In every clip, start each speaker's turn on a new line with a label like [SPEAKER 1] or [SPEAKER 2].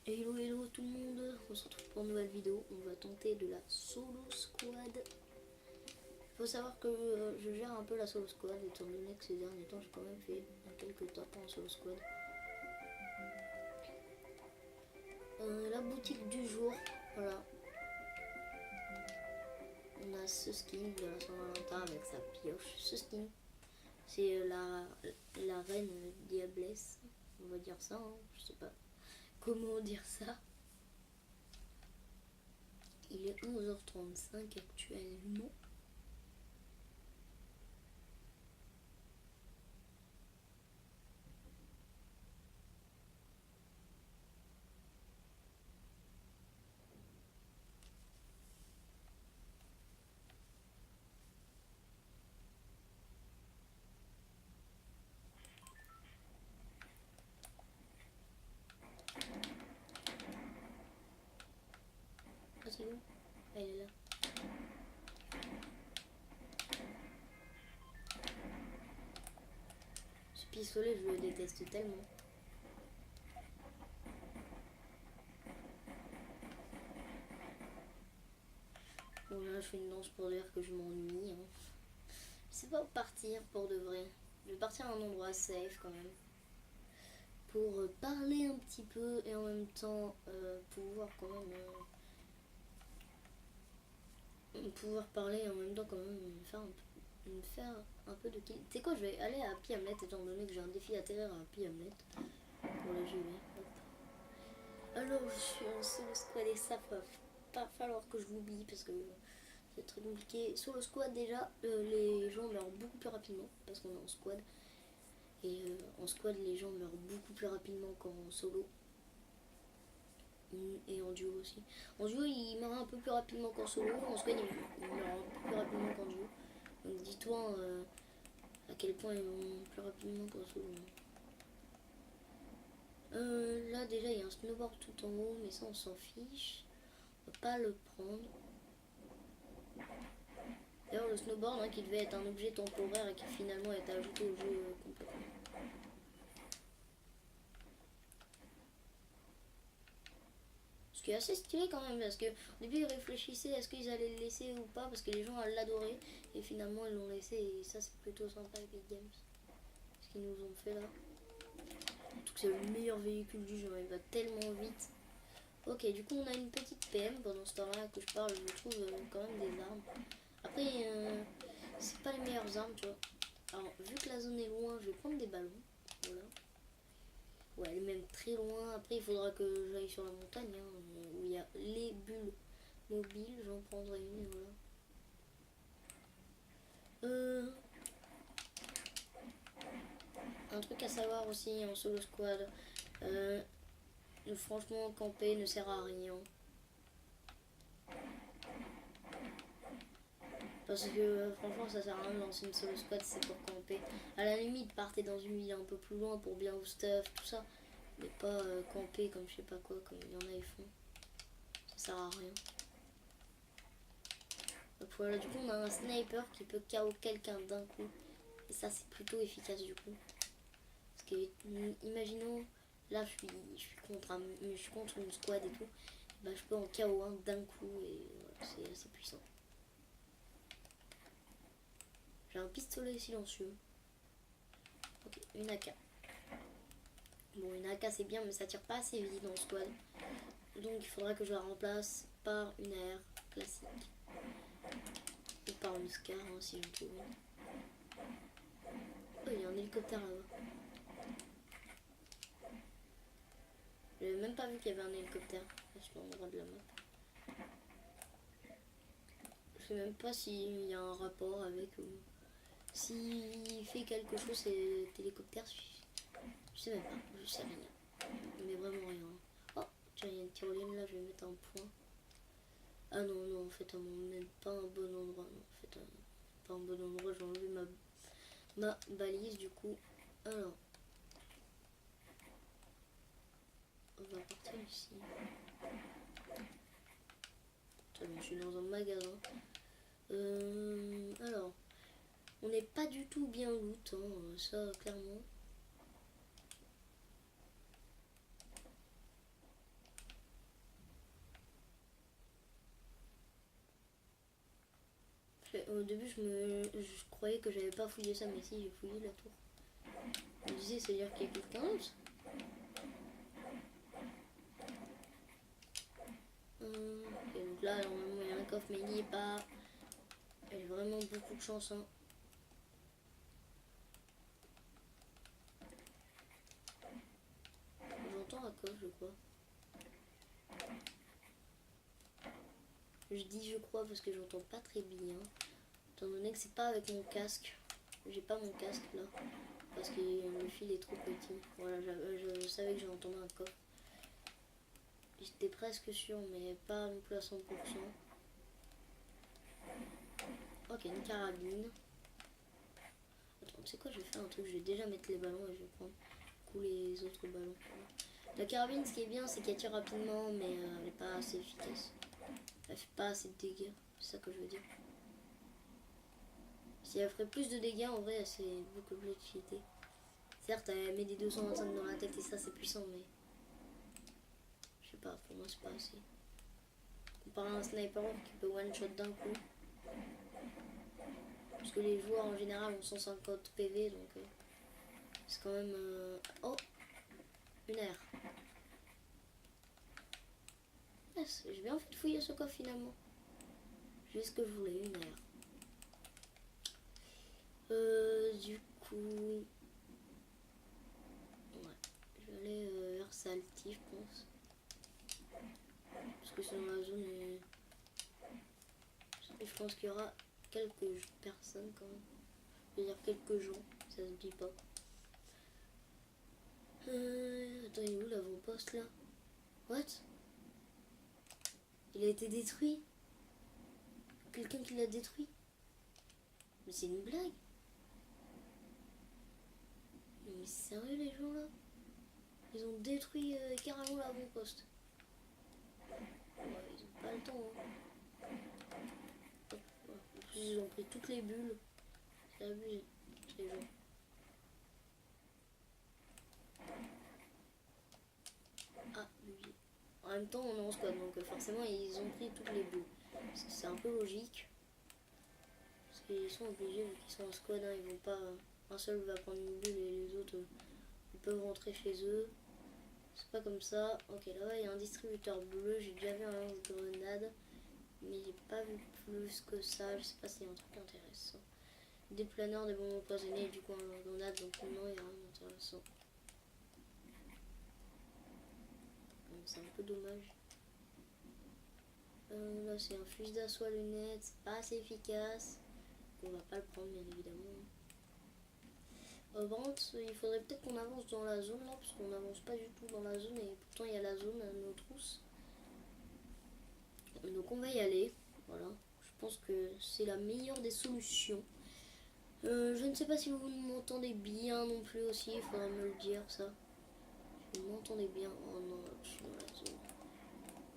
[SPEAKER 1] Hello hello tout le monde, on se retrouve pour une nouvelle vidéo. On va tenter de la solo squad. Il faut savoir que je gère un peu la solo squad étant donné que ces derniers temps j'ai quand même fait quelques tops en solo squad. La boutique du jour, voilà. On a ce skin de la Saint-Valentin avec sa pioche. Ce skin, c'est la reine diablesse, on va dire ça, hein. Je sais pas comment dire ça. Il est 11h35 actuellement. Ah c'est bon, elle est là. Ce pistolet je le déteste tellement. Bon là je fais une danse pour dire que je m'ennuie, hein. Je sais pas où partir pour de vrai. Je vais partir à un endroit safe quand même. Pour parler un petit peu et en même temps pouvoir quand même pouvoir parler et en même temps quand même me faire un peu de kill. Tu sais quoi, je vais aller à Happy Hamlet étant donné que j'ai un défi à atterrir à Happy Hamlet. Pour le j'y vais. Hop. Alors je suis en solo squad et ça va pas falloir que je l'oublie parce que c'est très compliqué. Solo squad déjà, les gens meurent beaucoup plus rapidement parce qu'on est en squad. Et en squad, les gens meurent beaucoup plus rapidement qu'en solo. Et en duo aussi. En duo, ils meurent un peu plus rapidement qu'en solo. En squad, ils meurent un peu plus rapidement qu'en duo. Donc dis-toi à quel point ils vont plus rapidement qu'en solo. Là, déjà, il y a un snowboard tout en haut, mais ça, on s'en fiche. On va pas le prendre. D'ailleurs, le snowboard, hein, qui devait être un objet temporaire et qui finalement est ajouté au jeu complètement. Ce qui est assez stylé quand même, parce que au début ils réfléchissaient est-ce qu'ils allaient le laisser ou pas, parce que les gens l'adoraient, et finalement ils l'ont laissé, et ça c'est plutôt sympa Epic Games. Ce qu'ils nous ont fait là. Surtout que c'est le meilleur véhicule du jeu, il va tellement vite. Ok, du coup on a une petite PM pendant ce temps-là que je parle, je trouve quand même des armes. Après, c'est pas les meilleures armes, tu vois. Alors, vu que la zone est loin, je vais prendre des ballons. Voilà. Ouais, elle est même très loin. Après, il faudra que j'aille sur la montagne, hein, où il y a les bulles mobiles. J'en prendrai une et voilà. Un truc à savoir aussi en solo squad. Euh, Franchement, camper ne sert à rien. Parce que franchement, ça sert à rien de lancer une solo squad, c'est pour camper. À la limite, partez dans une ville un peu plus loin pour bien vous stuff, tout ça. Mais pas camper comme je sais pas quoi, comme il y en a ils font. Ça sert à rien. Donc voilà, du coup, on a un sniper qui peut KO quelqu'un d'un coup. Et ça, c'est plutôt efficace du coup. Parce que, imaginons, là, je suis contre une squad et tout. Bah, je peux en KO un d'un coup et voilà, c'est assez puissant. J'ai un pistolet silencieux. Ok, une AK. Bon, une AK c'est bien, mais ça tire pas assez vite dans le squad. Donc il faudra que je la remplace par une AR classique. Ou par une SCAR, hein, si j'en trouve une. Oh, il y a un hélicoptère là-bas. J'avais même pas vu qu'il y avait un hélicoptère à cet endroit de la map. Je sais même pas s'il y a un rapport avec. S'il fait quelque chose, cet hélicoptère. Je sais même pas, je sais rien. Mais vraiment rien. Oh, tiens, il y a une tyrolienne là, je vais mettre un point. Ah non, non, en fait, à mon même pas un bon endroit. Non, en fait, pas un bon endroit, j'ai enlevé ma balise du coup. Alors, on va partir ici. Attends, je suis dans un magasin. Alors, on n'est pas du tout bien loot, hein, ça clairement. Au début, je croyais que j'avais pas fouillé ça, mais si, j'ai fouillé la tour. Je me disais, c'est-à-dire qu'il y a quelqu'un d'autre. Et donc là, normalement, il y a un coffre, mais il n'y est pas. J'ai vraiment beaucoup de chance. Hein. J'entends un coffre, je crois. Je dis je crois parce que j'entends pas très bien. Étant donné que c'est pas avec mon casque. J'ai pas mon casque là. Parce que le fil est trop petit. Voilà, je savais que j'entendais un coffre. J'étais presque sûr, mais pas non plus à 100%. Ok, une carabine. Attends, tu sais quoi, je vais faire un truc. Je vais déjà mettre les ballons et je vais prendre les autres ballons. La carabine, ce qui est bien, c'est qu'elle tire rapidement, mais elle n'est pas assez efficace. Elle fait pas assez de dégâts, c'est ça que je veux dire. Si elle ferait plus de dégâts, en vrai, c'est beaucoup plus d'utilité. Certes, elle met des 225 dans la tête et ça, c'est puissant, mais... Je sais pas, pour moi, c'est pas assez. Comparé à un sniper qui peut one-shot d'un coup. Parce que les joueurs, en général, ont 150 PV, donc... c'est quand même... Oh, une aire. Yes, j'ai bien fait de fouiller ce coffre, finalement. J'ai ce que je voulais, une aire. Du coup... Ouais, je vais aller vers Salty, je pense. Parce que c'est dans la zone et... je pense qu'il y aura quelques personnes quand même. Je veux dire quelques gens, ça se dit pas. Attends, il est où l'avant-poste là? What? Il a été détruit? Quelqu'un qui l'a détruit? Mais c'est une blague? Mais sérieux les gens là? Ils ont détruit carrément l'avant-poste. Ouais, ils ont pas le temps. Hein. En plus ils ont pris toutes les bulles. C'est abusé, les gens. Ah, lui. En même temps, on est en squad, donc forcément, ils ont pris toutes les bulles. C'est un peu logique. Parce qu'ils sont obligés, vu qu'ils sont en squad, hein, ils vont pas... Un seul va prendre une bulle et les autres ils peuvent rentrer chez eux. C'est pas comme ça. Ok, là-bas, il y a un distributeur bleu. J'ai déjà vu un lance-grenade. Mais j'ai pas vu plus que ça. Je sais pas s'il y a un truc intéressant. Des planeurs, des bombes empoisonnées, du coup, un lance-grenade. Donc, non, il n'y a rien d'intéressant. C'est un peu dommage. Là, c'est un fusil d'assaut à lunettes. C'est pas assez efficace. On va pas le prendre, bien évidemment. Par contre, il faudrait peut-être qu'on avance dans la zone là, parce qu'on n'avance pas du tout dans la zone et pourtant il y a la zone à nos trousses. Donc on va y aller. Voilà. Je pense que c'est la meilleure des solutions. Je ne sais pas si vous m'entendez bien non plus aussi, il faudra me le dire ça. Si vous m'entendez bien. Oh non, je suis dans la zone.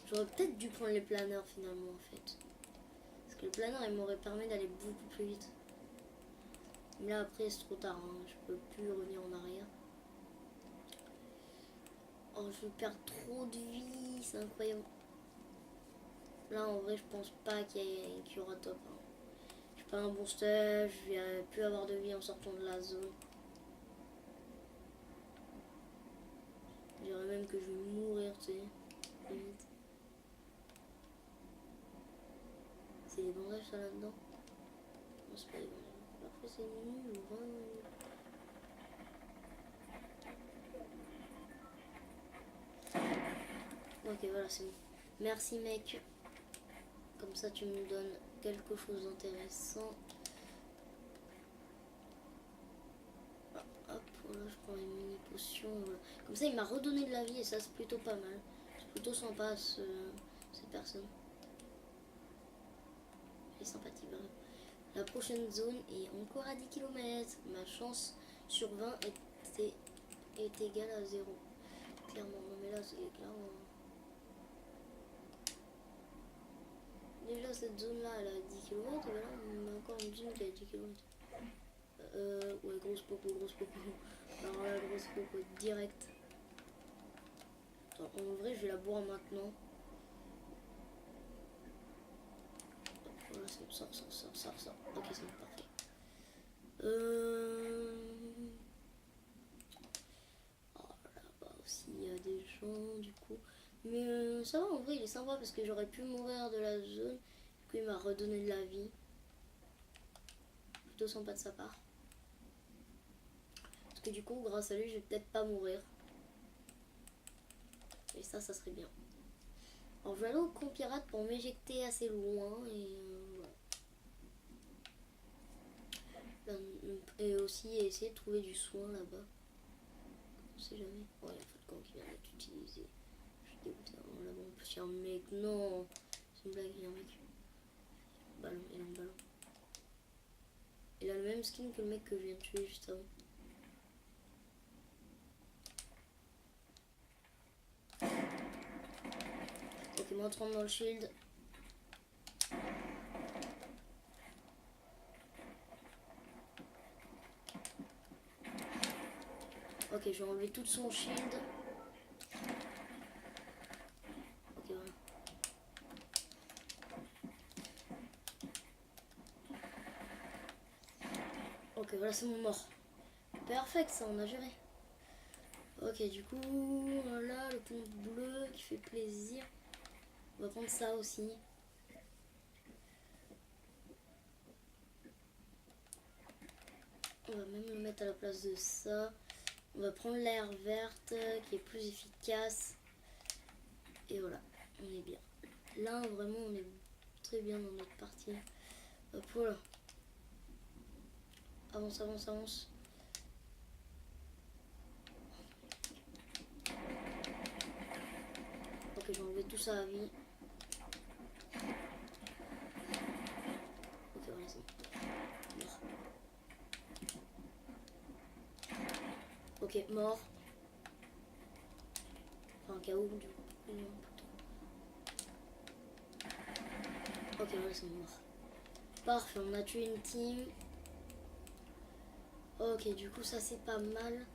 [SPEAKER 1] J'aurais peut-être dû prendre les planeurs finalement en fait. Parce que le planeur il m'aurait permis d'aller beaucoup plus vite. Mais là après c'est trop tard, hein. Je peux plus revenir en arrière. Oh je perds trop de vie, c'est incroyable. Là en vrai je pense pas qu'il y aura top. Hein. J'ai pas un bon stuff, je vais plus avoir de vie en sortant de la zone. Je dirais même que je vais mourir, tu sais. Limite. C'est des bandages ça là-dedans? Non c'est pas des bandages. Après c'est nul, vraiment nul. Ok voilà c'est bon. Merci mec. Comme ça tu me donnes quelque chose d'intéressant. Hop, voilà, je prends une mini potion. Voilà. Comme ça il m'a redonné de la vie et ça c'est plutôt pas mal. C'est plutôt sympa cette personne. Elle est sympathique vraiment. La prochaine zone est encore à 10 km. Ma chance sur 20 est égale à 0. Clairement, non mais là c'est clairement... Déjà cette zone là elle a 10 km et là on a encore une zone qui a 10 km. Ouais grosse popo. Alors là grosse popo direct. Attends, en vrai je vais la boire maintenant. Voilà, c'est bon, sort. Ok, c'est bon, parfait. Oh, là-bas aussi, il y a des gens, du coup. Mais ça va, en vrai, il est sympa parce que j'aurais pu mourir de la zone. Du coup, il m'a redonné de la vie. Plutôt sympa de sa part. Parce que du coup, grâce à lui, je vais peut-être pas mourir. Et ça serait bien. Alors, je vais aller au camp pirate pour m'éjecter assez loin. Et voilà. Et aussi essayer de trouver du soin là-bas. On sait jamais. Oh, il y a un feu de camp qui vient d'être utilisé. Je suis dégoûté. Oh là-bas, en plus, il y a un mec. Non, c'est une blague, il y a un mec. Ballon, il a un ballon. Il a le même skin que le mec que je viens de tuer juste avant. Ok, moi on rentre dans le shield. Ok, je vais enlever tout son shield. Ok, voilà. Ok, voilà, c'est mon mort. Perfect, ça, on a géré. Ok, du coup, voilà, le compte bleu qui fait plaisir. On va prendre ça aussi. On va même le mettre à la place de ça. On va prendre l'air verte qui est plus efficace. Et voilà, on est bien. Là, vraiment, on est très bien dans notre partie. Hop, voilà. Avance. Ok, j'ai enlevé tout ça à vie. Ok, voilà, c'est bon. Mort. Ok, mort. Enfin, KO du coup. Ok, voilà, c'est mort. Parfait, on a tué une team. Ok, du coup, ça c'est pas mal.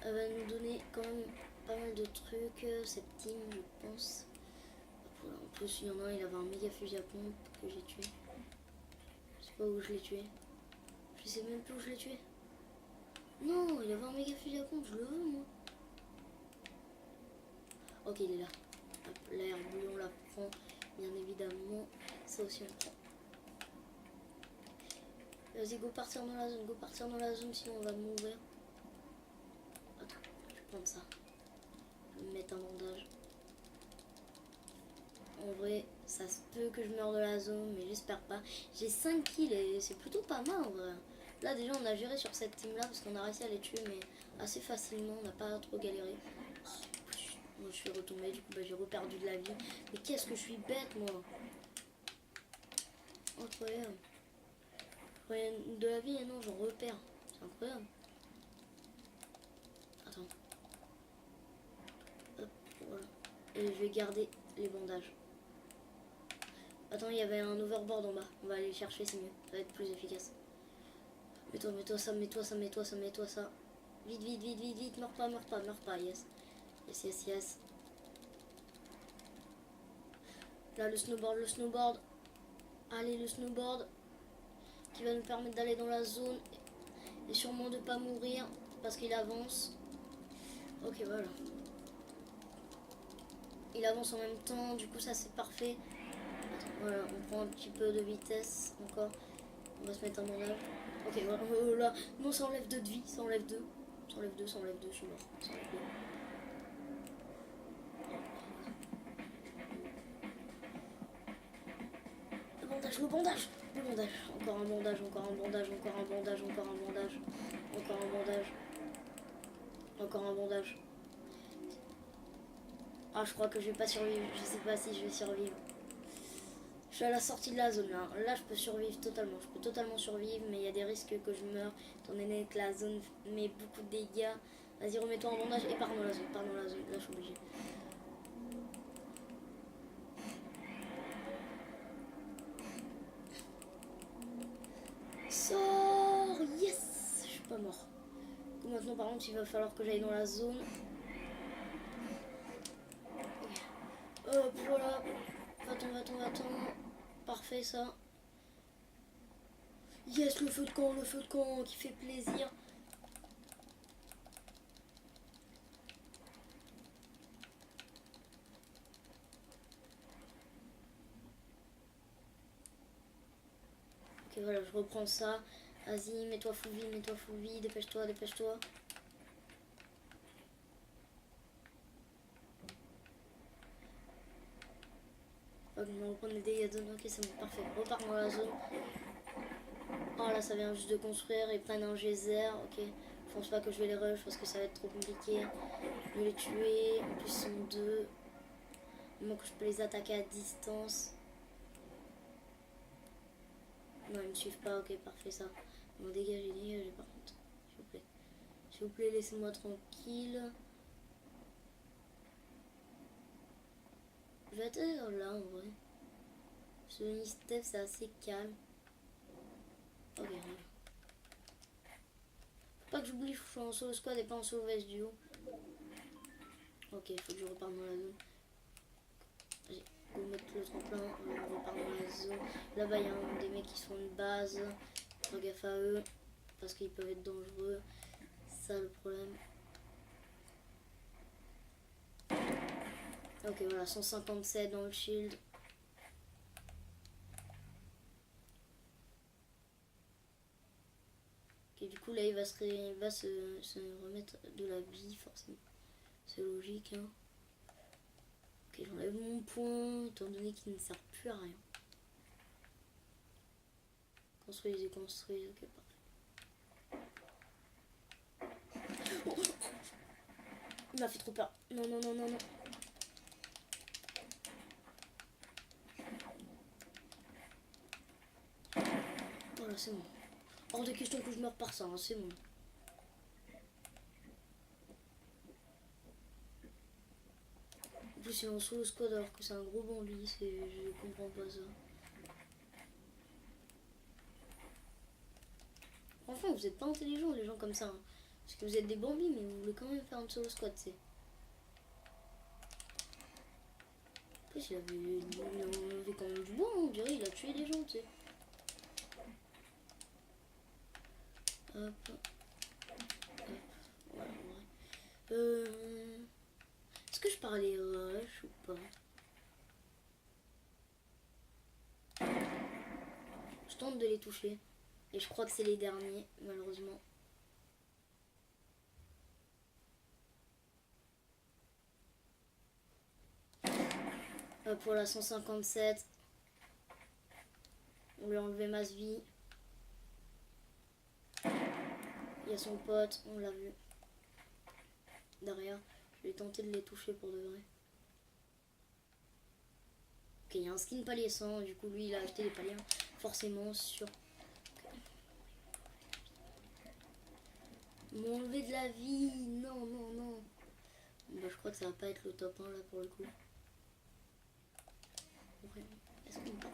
[SPEAKER 1] Elle va nous donner quand même pas mal de trucs, cette team, je pense. Voilà, en plus, il y en a un, il avait un méga fusil à pompe que j'ai tué. Je sais pas où je l'ai tué. Je sais même plus où je l'ai tué. Non, il avait un méga fusil à pompe, je le veux, moi. Ok, il est là. L'air bleu, on la prend, bien évidemment. Ça aussi, on prend. Vas-y, go partir dans la zone, sinon on va mourir. Attends, je vais prendre ça. Je vais me mettre un bandage. En vrai, ça se peut que je meure de la zone, mais j'espère pas. J'ai 5 kills et c'est plutôt pas mal en vrai. Là déjà on a géré sur cette team là parce qu'on a réussi à les tuer mais assez facilement, on n'a pas trop galéré. Oh, moi je suis retombée, du coup bah, j'ai reperdu de la vie. Mais qu'est-ce que je suis bête moi. Incroyable. Ouais, de la vie et non j'en repère. C'est incroyable. Attends. Hop, voilà. Et je vais garder les bandages. Attends, il y avait un overboard en bas. On va aller le chercher, c'est mieux. Ça va être plus efficace. Mets-toi ça. Vite. Meurs pas. Yes. Là, le snowboard. Allez, le snowboard. Qui va nous permettre d'aller dans la zone. Et sûrement de pas mourir. Parce qu'il avance. Ok, voilà. Il avance en même temps. Du coup, ça, c'est parfait. Attends, voilà, on prend un petit peu de vitesse encore. On va se mettre un bandage. Ok, voilà. Là. Non, ça enlève 2 de vie. Ça enlève 2. Je suis mort. Ça enlève 2. Le bandage. Encore un bandage. Encore un bandage. Ah, je crois que je vais pas survivre. Je sais pas si je vais survivre. Je suis à la sortie de la zone là. Là, je peux survivre totalement. Je peux totalement survivre, mais il y a des risques que je meure. Étant donné que la zone met beaucoup de dégâts. Vas-y, remets-toi en bandage et pars dans la zone. Là, je suis obligé. Sors. Yes. Je suis pas mort. Donc maintenant, par contre, il va falloir que j'aille dans la zone. Hop, voilà. Va-t'en. Parfait, ça. Yes, le feu de camp qui fait plaisir. Ok, voilà, je reprends ça. Vas-y, mets-toi full vie, dépêche-toi, dépêche-toi. Ok, on reprend des dégâts de zone, ok, c'est bon, parfait. Repart dans la zone. Oh là, ça vient juste de construire, ils prennent un geyser, ok. Je pense pas que je vais les rush parce que ça va être trop compliqué de les tuer. En plus, ils sont deux. Donc je peux les attaquer à distance. Non, ils me suivent pas, ok, parfait ça. Bon, dégagez par contre, s'il vous plaît. S'il vous plaît, laissez-moi tranquille. Je vais atterrir là en vrai. Ce Steph, c'est assez calme. Ok, rien. Faut pas que j'oublie, je suis en solo squad et pas en solo vs duo. Ok, il faut que je reparte dans la zone. Vas-y, go mettre le tremplin, on repart dans la zone. Là-bas, il y a des mecs qui sont une base. Faire gaffe à eux, parce qu'ils peuvent être dangereux. C'est ça le problème. Ok, voilà, 157 dans le shield. Ok, du coup, là, il va se remettre de la vie, forcément. C'est logique, hein. Ok, j'enlève mon point, étant donné qu'il ne sert plus à rien. Construisez, ok, parfait. Oh, il m'a fait trop peur. Non, non, non, non, non. Voilà, c'est bon. Hors de question que je meure par ça, hein, c'est bon. En plus, il est en solo squad alors que c'est un gros bandit, je comprends pas ça. Enfin, vous êtes pas intelligents, les gens comme ça. Hein. Parce que vous êtes des bambis, mais vous voulez quand même faire un solo squad, c'est. En plus, il avait quand même du bois, hein, on dirait, il a tué des gens, tu sais. Hop. Hop. Voilà, ouais. Est-ce que je parlais rush ou pas? Je tente de les toucher. Et je crois que c'est les derniers, malheureusement. Pour la 157. On lui a enlevé masse vie. Il y a son pote, on l'a vu. Derrière. Je vais tenter de les toucher pour de vrai. Ok, il y a un skin palier 100. Du coup, lui, il a acheté les paliers. Forcément, sur. M'enlever de la vie. Non, non, non. Bon, bah, je crois que ça va pas être le top 1 là pour le coup. Est-ce qu'on part?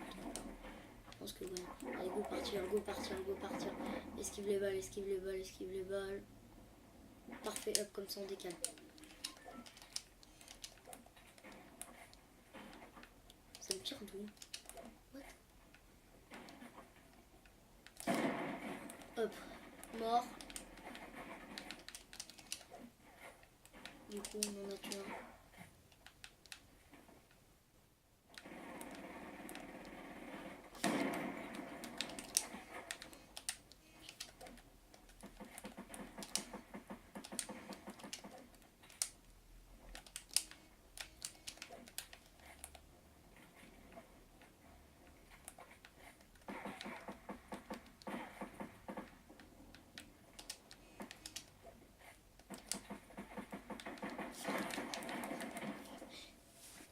[SPEAKER 1] Je pense que ouais. Allez, go partir, go partir, go partir. Esquive les balles, esquive les balles, esquive les balles. Parfait, hop, comme ça on décale. Ça me tire d'où? What? Hop, mort. Du coup, on en a tué un.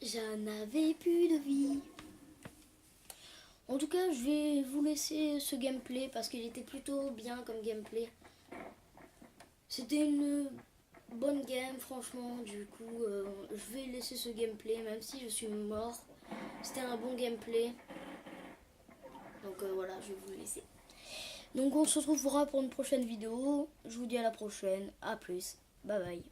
[SPEAKER 1] J'en avais plus de vie. En tout cas, je vais vous laisser ce gameplay parce qu'il était plutôt bien comme gameplay. C'était une bonne game, franchement. Du coup, je vais laisser ce gameplay même si je suis mort. C'était un bon gameplay. Donc voilà, je vais vous laisser. Donc on se retrouvera pour une prochaine vidéo. Je vous dis à la prochaine. A plus. Bye bye.